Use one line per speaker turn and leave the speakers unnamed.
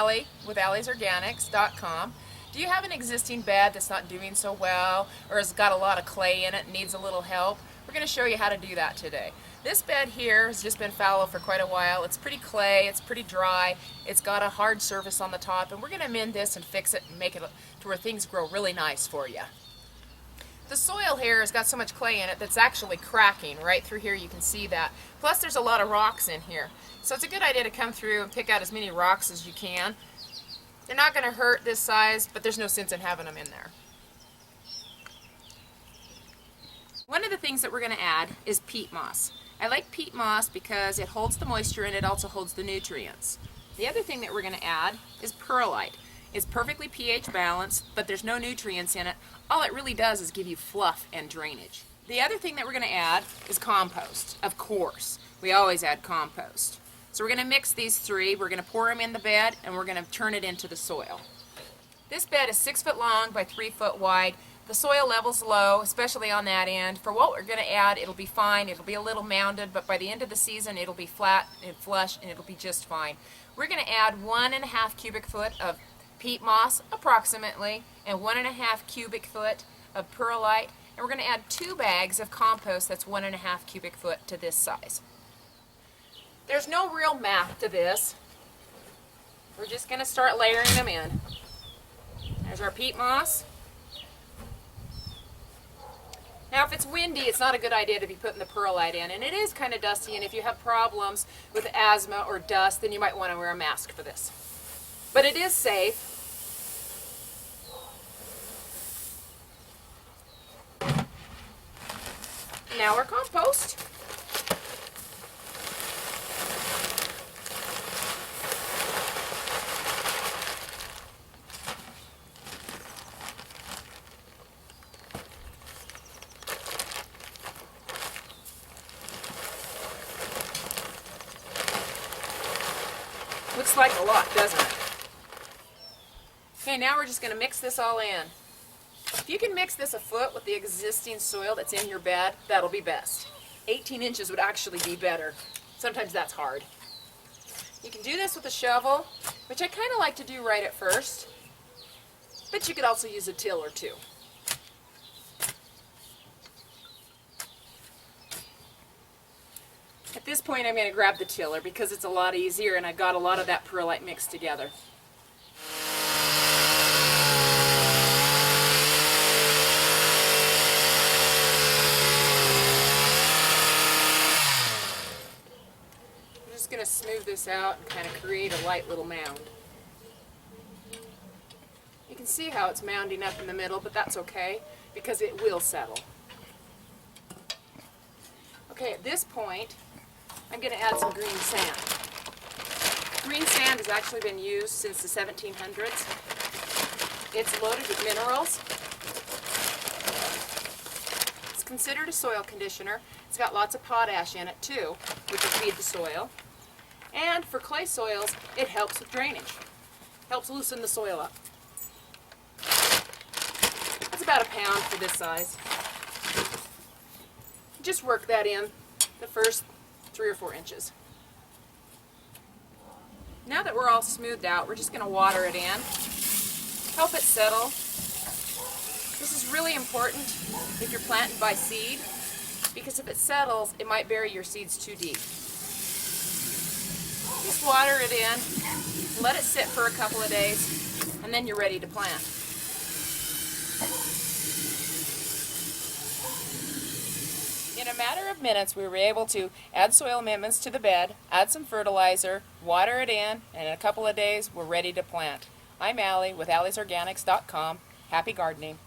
Allie with Allie'sOrganics.com. Do you have an existing bed that's not doing so well or has got a lot of clay in it and needs a little help? We're going to show you how to do that today. This bed here has just been fallow for quite a while. It's pretty clay, it's pretty dry, it's got a hard surface on the top, and we're going to amend this and fix it and make it to where things grow really nice for you. The soil here has got so much clay in it that's actually cracking. Right through here you can see that. Plus there's a lot of rocks in here. So it's a good idea to come through and pick out as many rocks as you can. They're not going to hurt this size, but there's no sense in having them in there. One of the things that we're going to add is peat moss. I like peat moss because it holds the moisture and it also holds the nutrients. The other thing that we're going to add is perlite. It's perfectly pH balanced, but there's no nutrients in it. All it really does is give you fluff and drainage. The other thing that we're going to add is compost. Of course, we always add compost. So we're going to mix these three. We're going to pour them in the bed and we're going to turn it into the soil. This bed is 6 foot long by 3 foot wide. The soil level's low, especially on that end. For what we're going to add, it'll be fine. It'll be a little mounded, but by the end of the season, it'll be flat and flush, and it'll be just fine. We're going to add 1.5 cubic foot of peat moss, approximately, and 1.5 cubic foot of perlite, and we're going to add 2 bags of compost that's 1.5 cubic foot to this size. There's no real math to this. We're just going to start layering them in. There's our peat moss. Now if it's windy, it's not a good idea to be putting the perlite in, and it is kind of dusty, and if you have problems with asthma or dust, then you might want to wear a mask for this. But it is safe. Now our compost. Looks like a lot, doesn't it? Okay, now we're just going to mix this all in. If you can mix this a foot with the existing soil that's in your bed, that'll be best. 18 inches would actually be better. Sometimes that's hard. You can do this with a shovel, which I kind of like to do right at first, but you could also use a till or two. At this point, I'm going to grab the tiller because it's a lot easier and I've got a lot of that perlite mixed together. I'm just going to smooth this out and kind of create a light little mound. You can see how it's mounding up in the middle, but that's okay because it will settle. Okay, at this point, I'm going to add some green sand. Green sand has actually been used since the 1700s. It's loaded with minerals. It's considered a soil conditioner. It's got lots of potash in it too, which will feed the soil. And for clay soils, it helps with drainage. Helps loosen the soil up. That's about a pound for this size. Just work that in the first 3 or 4 inches. Now that we're all smoothed out, we're just going to water it in, help it settle. This is really important if you're planting by seed, because if it settles, it might bury your seeds too deep. Just water it in, let it sit for a couple of days, and then you're ready to plant. In a matter of minutes, we were able to add soil amendments to the bed, add some fertilizer, water it in, and in a couple of days, we're ready to plant. I'm Allie with Allie'sOrganics.com. Happy gardening.